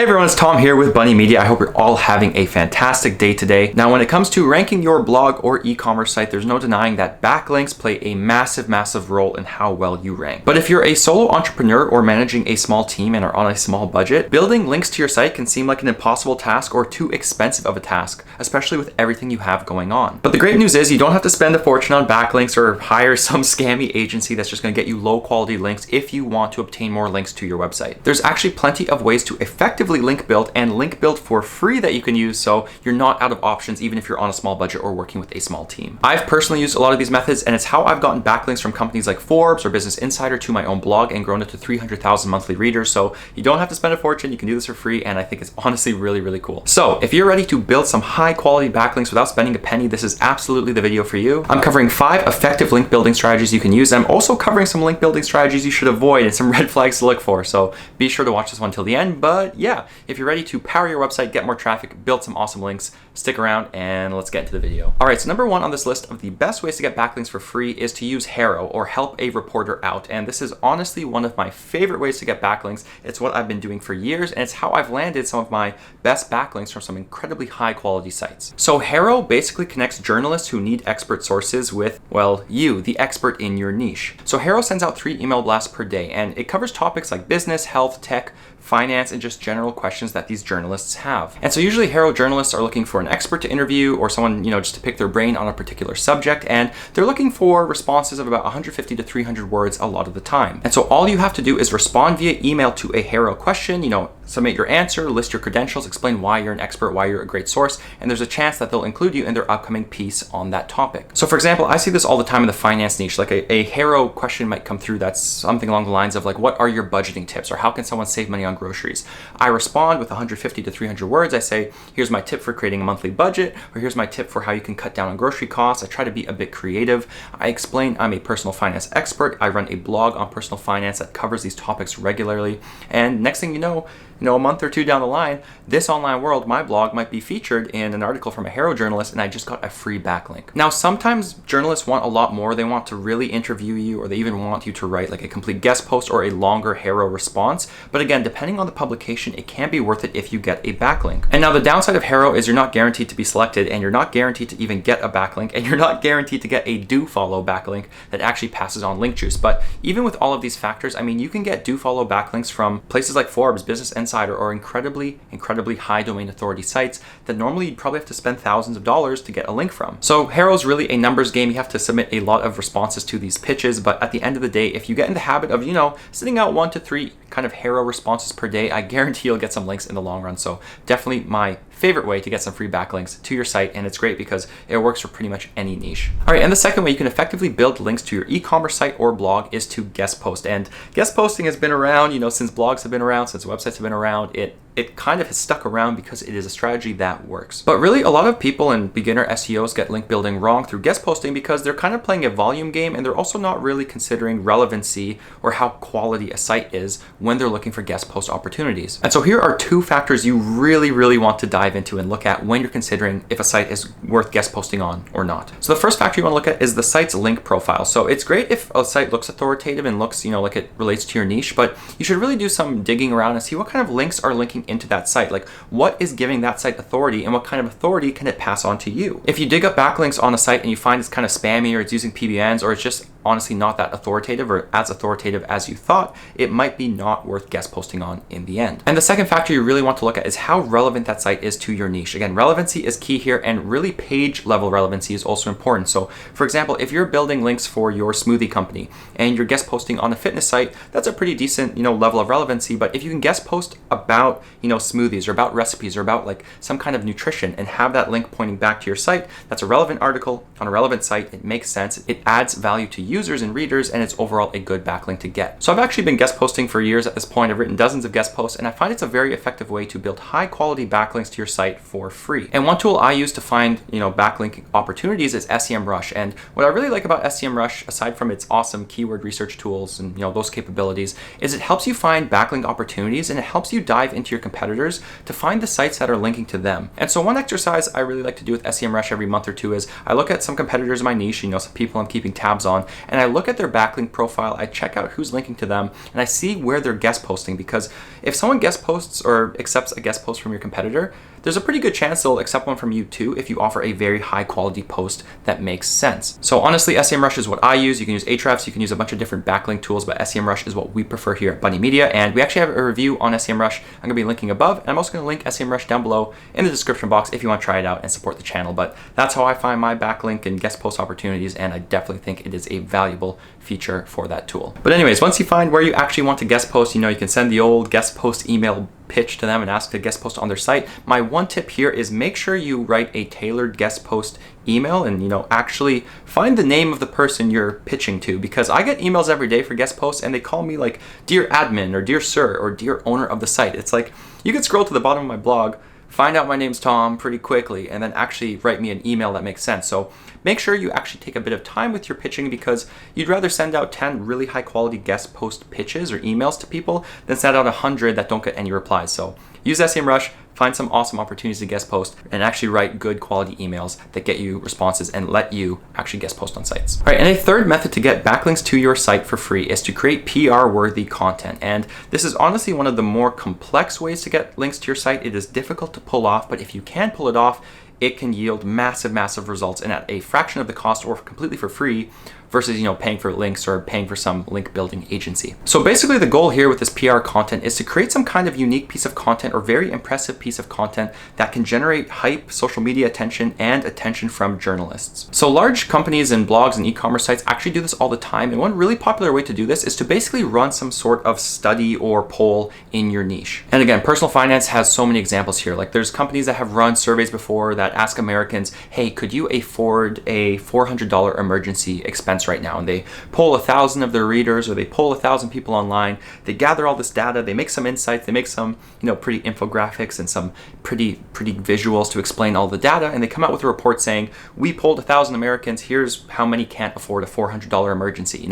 Hey everyone, it's Tom here with Bunny Media. I hope you're all having a fantastic day today. Now, when it comes to ranking your blog or e-commerce site, there's no denying that backlinks play a massive role in how well you rank. But if you're a solo entrepreneur or managing a small team and are on a small budget, building links to your site can seem like an impossible task or too expensive of a task, especially with everything you have going on. But the great news is you don't have to spend a fortune on backlinks or hire some scammy agency that's just going to get you low quality links if you want to obtain more links to your website. There's actually plenty of ways to effectively link build and link build for free that you can use, so you're not out of options even if you're on a small budget or working with a small team. I've personally used a lot of these methods, and it's how I've gotten backlinks from companies like Forbes or Business Insider to my own blog and grown it to 300,000 monthly readers. So you don't have to spend a fortune, you can do this for free, and I think it's honestly really cool. So if you're ready to build some high quality backlinks without spending a penny, this is absolutely the video for you. I'm covering 5 effective link building strategies you can use. I'm also covering some link building strategies you should avoid and some red flags to look for, so be sure to watch this one till the end. But yeah, if you're ready to power your website, get more traffic, build some awesome links, stick around and let's get into the video. All right, so number 1 on this list of the best ways to get backlinks for free is to use Harrow, or help a reporter out. And this is honestly one of my favorite ways to get backlinks. It's what I've been doing for years, and it's how I've landed some of my best backlinks from some incredibly high quality sites. So Harrow basically connects journalists who need expert sources with, well, you, the expert in your niche. So Harrow sends out 3 email blasts per day, and it covers topics like business, health, tech, finance, and just general questions that these journalists have. And so usually Harrow journalists are looking for an expert to interview, or someone, just to pick their brain on a particular subject, and they're looking for responses of about 150 to 300 words a lot of the time. And so all you have to do is respond via email to a Harrow question, submit your answer, list your credentials, explain why you're an expert, why you're a great source, and there's a chance that they'll include you in their upcoming piece on that topic. So for example, I see this all the time in the finance niche. Like a Harrow question might come through that's something along the lines of like, what are your budgeting tips, or how can someone save money on groceries? I respond with 150 to 300 words. I say, here's my tip for creating a monthly budget, or here's my tip for how you can cut down on grocery costs. I try to be a bit creative. I explain I'm a personal finance expert. I run a blog on personal finance that covers these topics regularly. And next thing you know, a month or 2 down the line, this online world, my blog, might be featured in an article from a Harrow journalist, and I just got a free backlink. Now, sometimes journalists want a lot more. They want to really interview you, or they even want you to write like a complete guest post or a longer Harrow response. But again, depending on the publication, it can be worth it if you get a backlink. And now the downside of Harrow is you're not guaranteed to be selected, and you're not guaranteed to even get a backlink, and you're not guaranteed to get a do follow backlink that actually passes on link juice. But even with all of these factors, I mean, you can get do follow backlinks from places like Forbes, Business Insider, or incredibly high domain authority sites that normally you'd probably have to spend thousands of dollars to get a link from. So Harrow's really a numbers game. You have to submit a lot of responses to these pitches, but at the end of the day, if you get in the habit of, sending out 1 to 3 kind of Harrow responses per day, I guarantee you'll get some links in the long run. So definitely my favorite way to get some free backlinks to your site, and it's great because it works for pretty much any niche. All right, and the second way you can effectively build links to your e-commerce site or blog is to guest post. And guest posting has been around, since blogs have been around, since websites have been around. It kind of has stuck around because it is a strategy that works. But really, a lot of people and beginner SEOs get link building wrong through guest posting because they're kind of playing a volume game, and they're also not really considering relevancy or how quality a site is when they're looking for guest post opportunities. And so here are 2 factors you really want to dive into and look at when you're considering if a site is worth guest posting on or not. So the first factor you want to look at is the site's link profile. So it's great if a site looks authoritative and looks, like it relates to your niche, but you should really do some digging around and see what kind of links are linking into that site. Like, what is giving that site authority, and what kind of authority can it pass on to you? If you dig up backlinks on a site and you find it's kind of spammy, or it's using PBNs, or it's just honestly not that authoritative or as authoritative as you thought, it might be not worth guest posting on in the end. And the second factor you really want to look at is how relevant that site is to your niche. Again, relevancy is key here, and really page level relevancy is also important. So for example, if you're building links for your smoothie company and you're guest posting on a fitness site, that's a pretty decent, level of relevancy. But if you can guest post about, smoothies, or about recipes, or about like some kind of nutrition, and have that link pointing back to your site, that's a relevant article on a relevant site. It makes sense. It adds value to users and readers, and it's overall a good backlink to get. So I've actually been guest posting for years at this point. I've written dozens of guest posts, and I find it's a very effective way to build high quality backlinks to your site for free. And one tool I use to find, backlink opportunities is SEMrush. And what I really like about SEMrush, aside from its awesome keyword research tools and, those capabilities, is it helps you find backlink opportunities, and it helps you dive into your competitors to find the sites that are linking to them. And so one exercise I really like to do with SEMrush every month or 2 is I look at some competitors in my niche, some people I'm keeping tabs on, and I look at their backlink profile, I check out who's linking to them, and I see where they're guest posting, because if someone guest posts or accepts a guest post from your competitor, there's a pretty good chance they'll accept one from you too if you offer a very high quality post that makes sense. So honestly, SEMrush is what I use. You can use Ahrefs, you can use a bunch of different backlink tools, but SEMrush is what we prefer here at Bunny Media. And we actually have a review on SEMrush I'm gonna be linking above, and I'm also gonna link SEMrush down below in the description box if you wanna try it out and support the channel. But that's how I find my backlink and guest post opportunities, and I definitely think it is a valuable feature for that tool. But anyways, once you find where you actually want to guest post, you can send the old guest post email pitch to them and ask to guest post on their site. My one tip here is make sure you write a tailored guest post email and actually find the name of the person you're pitching to, because I get emails every day for guest posts and they call me like dear admin or dear sir or dear owner of the site. It's like you could scroll to the bottom of my blog, find out my name's Tom pretty quickly, and then actually write me an email that makes sense. So make sure you actually take a bit of time with your pitching, because you'd rather send out 10 really high quality guest post pitches or emails to people than send out 100 that don't get any replies. So use SEMrush, find some awesome opportunities to guest post, and actually write good quality emails that get you responses and let you actually guest post on sites. All right, and a third method to get backlinks to your site for free is to create PR-worthy content. And this is honestly one of the more complex ways to get links to your site. It is difficult to pull off, but if you can pull it off, it can yield massive results, and at a fraction of the cost or completely for free versus paying for links or paying for some link building agency. So basically the goal here with this PR content is to create some kind of unique piece of content or very impressive piece of content that can generate hype, social media attention, and attention from journalists. So large companies and blogs and e-commerce sites actually do this all the time, and one really popular way to do this is to basically run some sort of study or poll in your niche. And again, personal finance has so many examples here. Like there's companies that have run surveys before that ask Americans, hey, could you afford a $400 emergency expense right now? And they poll 1,000 of their readers, or they poll 1,000 people online. They gather all this data, they make some insights, they make some pretty infographics and some pretty visuals to explain all the data, and they come out with a report saying, we polled 1,000 Americans, here's how many can't afford a $400 emergency.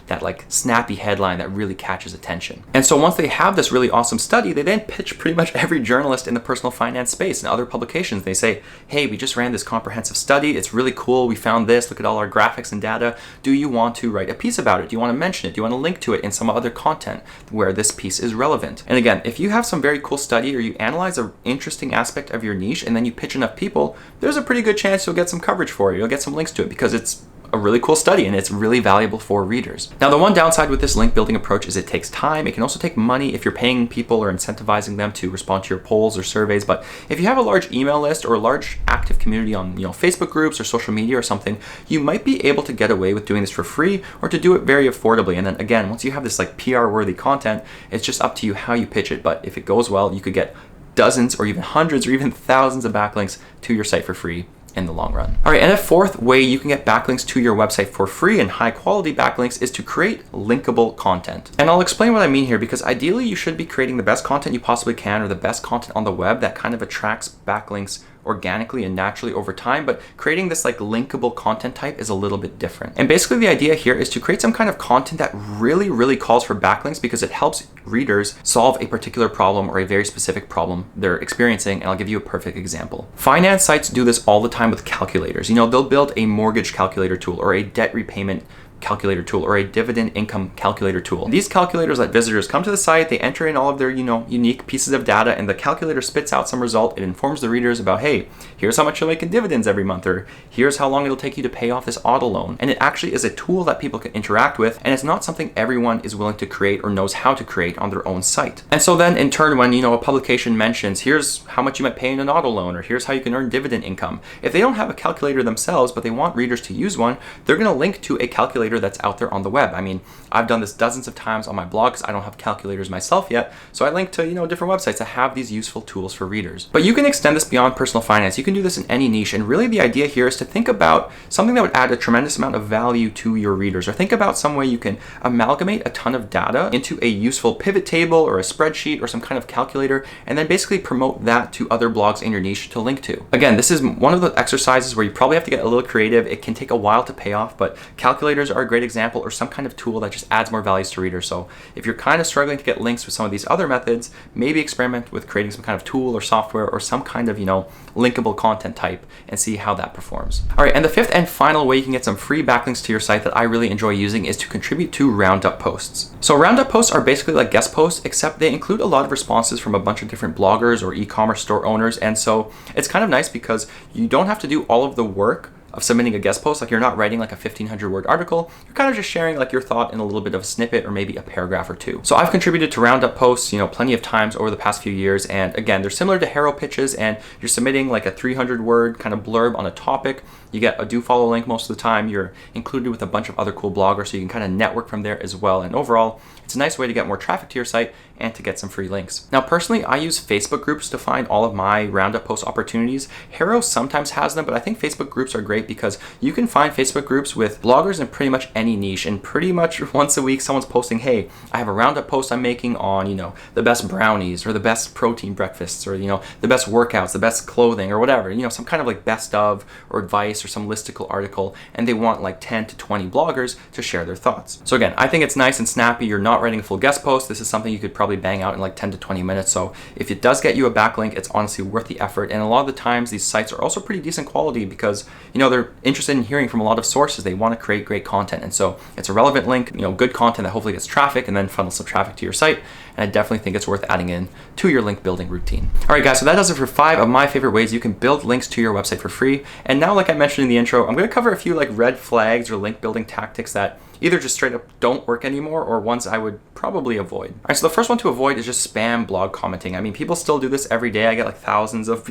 That like snappy headline that really catches attention. And so once they have this really awesome study, they then pitch pretty much every journalist in the personal finance space and other publications. They say, hey, we just ran this comprehensive study, it's really cool, we found this, look at all our graphics and data. Do you want to write a piece about it? Do you want to mention it? Do you want to link to it in some other content where this piece is relevant? And again, if you have some very cool study or you analyze an interesting aspect of your niche and then you pitch enough people, there's a pretty good chance you'll get some coverage for it. You'll get some links to it because it's a really cool study and it's really valuable for readers. Now, the one downside with this link building approach is it takes time. It can also take money if you're paying people or incentivizing them to respond to your polls or surveys. But if you have a large email list or a large active community on Facebook groups or social media or something, you might be able to get away with doing this for free or to do it very affordably. And then again, once you have this like PR worthy content, it's just up to you how you pitch it. But if it goes well, you could get dozens or even hundreds or even thousands of backlinks to your site for free in the long run. All right, and a fourth way you can get backlinks to your website for free and high quality backlinks is to create linkable content. And I'll explain what I mean here, because ideally you should be creating the best content you possibly can, or the best content on the web that kind of attracts backlinks organically and naturally over time, but creating this like linkable content type is a little bit different. And basically the idea here is to create some kind of content that really calls for backlinks, because it helps readers solve a particular problem or a very specific problem they're experiencing. And I'll give you a perfect example. Finance sites do this all the time with calculators. They'll build a mortgage calculator tool or a debt repayment calculator tool or a dividend income calculator tool. These calculators let visitors come to the site, they enter in all of their, unique pieces of data, and the calculator spits out some result. It informs the readers about, hey, here's how much you'll make in dividends every month, or here's how long it'll take you to pay off this auto loan. And it actually is a tool that people can interact with, and it's not something everyone is willing to create or knows how to create on their own site. And so then in turn, when, a publication mentions, here's how much you might pay in an auto loan, or here's how you can earn dividend income, if they don't have a calculator themselves, but they want readers to use one, they're going to link to a calculator that's out there on the web. I mean, I've done this dozens of times on my blog because I don't have calculators myself yet. So I link to, different websites that have these useful tools for readers. But you can extend this beyond personal finance. You can do this in any niche. And really the idea here is to think about something that would add a tremendous amount of value to your readers, or think about some way you can amalgamate a ton of data into a useful pivot table or a spreadsheet or some kind of calculator, and then basically promote that to other blogs in your niche to link to. Again, this is one of the exercises where you probably have to get a little creative. It can take a while to pay off, but calculators are a great example, or some kind of tool that just adds more values to readers. So if you're kind of struggling to get links with some of these other methods, maybe experiment with creating some kind of tool or software or some kind of, linkable content type and see how that performs. All right, and the fifth and final way you can get some free backlinks to your site that I really enjoy using is to contribute to Roundup Posts. So Roundup Posts are basically like guest posts, except they include a lot of responses from a bunch of different bloggers or e-commerce store owners. And so it's kind of nice because you don't have to do all of the work of submitting a guest post. Like, you're not writing like a 1,500 word article. You're kind of just sharing like your thought in a little bit of a snippet or maybe a paragraph or two. So I've contributed to Roundup Posts, plenty of times over the past few years. And again, they're similar to Harrow pitches, and you're submitting like a 300 word kind of blurb on a topic. You get a do follow link most of the time. You're included with a bunch of other cool bloggers, so you can kind of network from there as well. And overall, it's a nice way to get more traffic to your site and to get some free links. Now, personally, I use Facebook groups to find all of my Roundup Post opportunities. Harrow sometimes has them, but I think Facebook groups are great because you can find Facebook groups with bloggers in pretty much any niche, and pretty much once a week, someone's posting, hey, I have a Roundup post I'm making on, the best brownies or the best protein breakfasts or, the best workouts, the best clothing or whatever, some kind of like best of or advice or some listicle article, and they want like 10 to 20 bloggers to share their thoughts. So again, I think it's nice and snappy. You're not writing a full guest post. This is something you could probably bang out in like 10 to 20 minutes. So if it does get you a backlink, it's honestly worth the effort. And a lot of the times these sites are also pretty decent quality because, they're interested in hearing from a lot of sources. They want to create great content. And so it's a relevant link, good content that hopefully gets traffic and then funnels some traffic to your site. And I definitely think it's worth adding in to your link building routine. All right, guys, so that does it for 5 of my favorite ways you can build links to your website for free. And now, like I mentioned in the intro, I'm going to cover a few like red flags or link building tactics that either just straight up don't work anymore or ones I would probably avoid. All right, so the first one to avoid is just spam blog commenting. I mean, people still do this every day. I get like thousands of,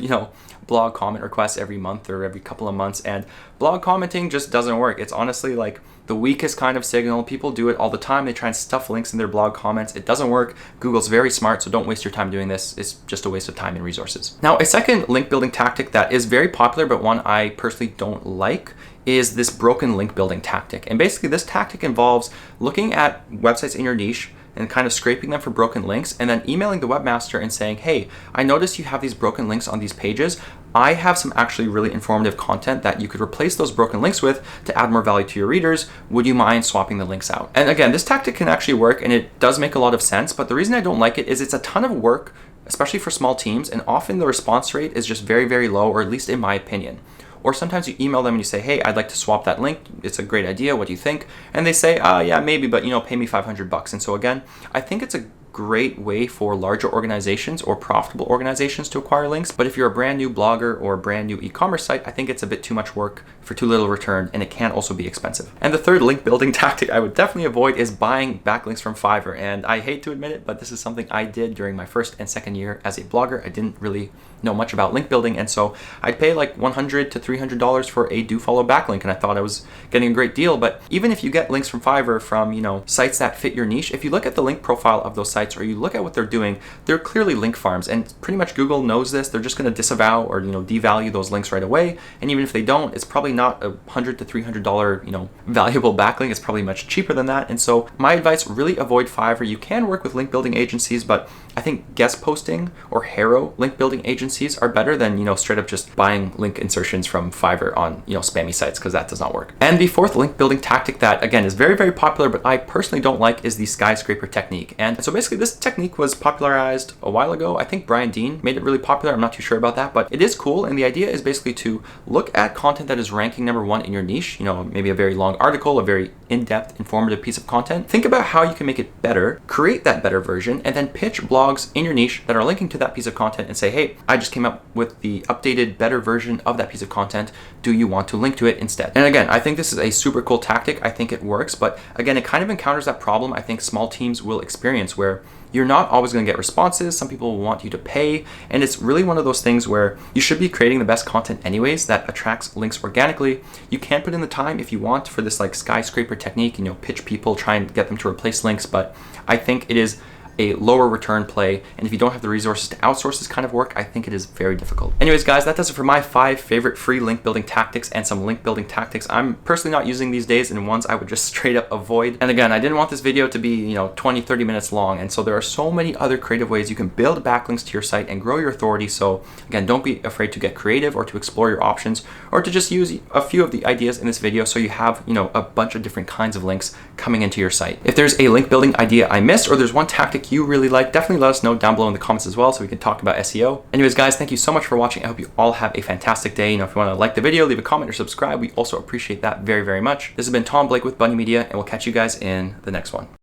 blog comment requests every month or every couple of months, and blog commenting just doesn't work. It's honestly like the weakest kind of signal. People do it all the time. They try and stuff links in their blog comments. It doesn't work. Google's very smart, so don't waste your time doing this. It's just a waste of time and resources. Now, a second link building tactic that is very popular, but one I personally don't like, is this broken link building tactic. And basically this tactic involves looking at websites in your niche and kind of scraping them for broken links and then emailing the webmaster and saying, hey, I noticed you have these broken links on these pages. I have some actually really informative content that you could replace those broken links with to add more value to your readers. Would you mind swapping the links out? And again, this tactic can actually work and it does make a lot of sense, but the reason I don't like it is it's a ton of work, especially for small teams, and often the response rate is just very, very low, or at least in my opinion. Or sometimes you email them and you say, hey, I'd like to swap that link. It's a great idea. What do you think? And they say, yeah, maybe, but pay me $500. And so again, I think it's a great way for larger organizations or profitable organizations to acquire links. But if you're a brand new blogger or a brand new e-commerce site, I think it's a bit too much work for too little return, and it can also be expensive. And the third link building tactic I would definitely avoid is buying backlinks from Fiverr. And I hate to admit it, but this is something I did during my first and second year as a blogger. I didn't really know much about link building, and so I'd pay like $100 to $300 for a do follow backlink, and I thought I was getting a great deal. But even if you get links from Fiverr from sites that fit your niche, if you look at the link profile of those sites or you look at what they're doing, they're clearly link farms, and pretty much Google knows this. They're just going to disavow or devalue those links right away. And even if they don't, it's probably not a $100 to $300 valuable backlink. It's probably much cheaper than that. And so my advice, really avoid Fiverr. You can work with link building agencies, but I think guest posting or Harrow link building agencies are better than straight up just buying link insertions from Fiverr on spammy sites, because that does not work. And the fourth link building tactic that again is very, very popular, but I personally don't like, is the skyscraper technique. And so basically this technique was popularized a while ago. I think Brian Dean made it really popular. I'm not too sure about that, but it is cool. And the idea is basically to look at content that is ranking number 1 in your niche, maybe a very long article, a very in-depth, informative piece of content. Think about how you can make it better, create that better version, and then pitch blogs in your niche that are linking to that piece of content and say, hey, I just came up with the updated, better version of that piece of content. Do you want to link to it instead? And again, I think this is a super cool tactic. I think it works, but again, it kind of encounters that problem I think small teams will experience, where you're not always going to get responses. Some people want you to pay, and it's really one of those things where you should be creating the best content anyways that attracts links organically. You can put in the time if you want for this like skyscraper technique, pitch people, try and get them to replace links, but I think it is a lower return play. And if you don't have the resources to outsource this kind of work, I think it is very difficult. Anyways, guys, that does it for my 5 favorite free link building tactics and some link building tactics I'm personally not using these days, and ones I would just straight up avoid. And again, I didn't want this video to be, 20-30 minutes long, and so there are so many other creative ways you can build backlinks to your site and grow your authority. So again, don't be afraid to get creative or to explore your options, or to just use a few of the ideas in this video so you have, a bunch of different kinds of links coming into your site. If there's a link building idea I missed, or there's one tactic you really like, definitely let us know down below in the comments as well so we can talk about SEO. Anyways, guys, thank you so much for watching. I hope you all have a fantastic day. If you want to like the video, leave a comment or subscribe. We also appreciate that very, very much. This has been Tom Blake with Bunny Media, and we'll catch you guys in the next one.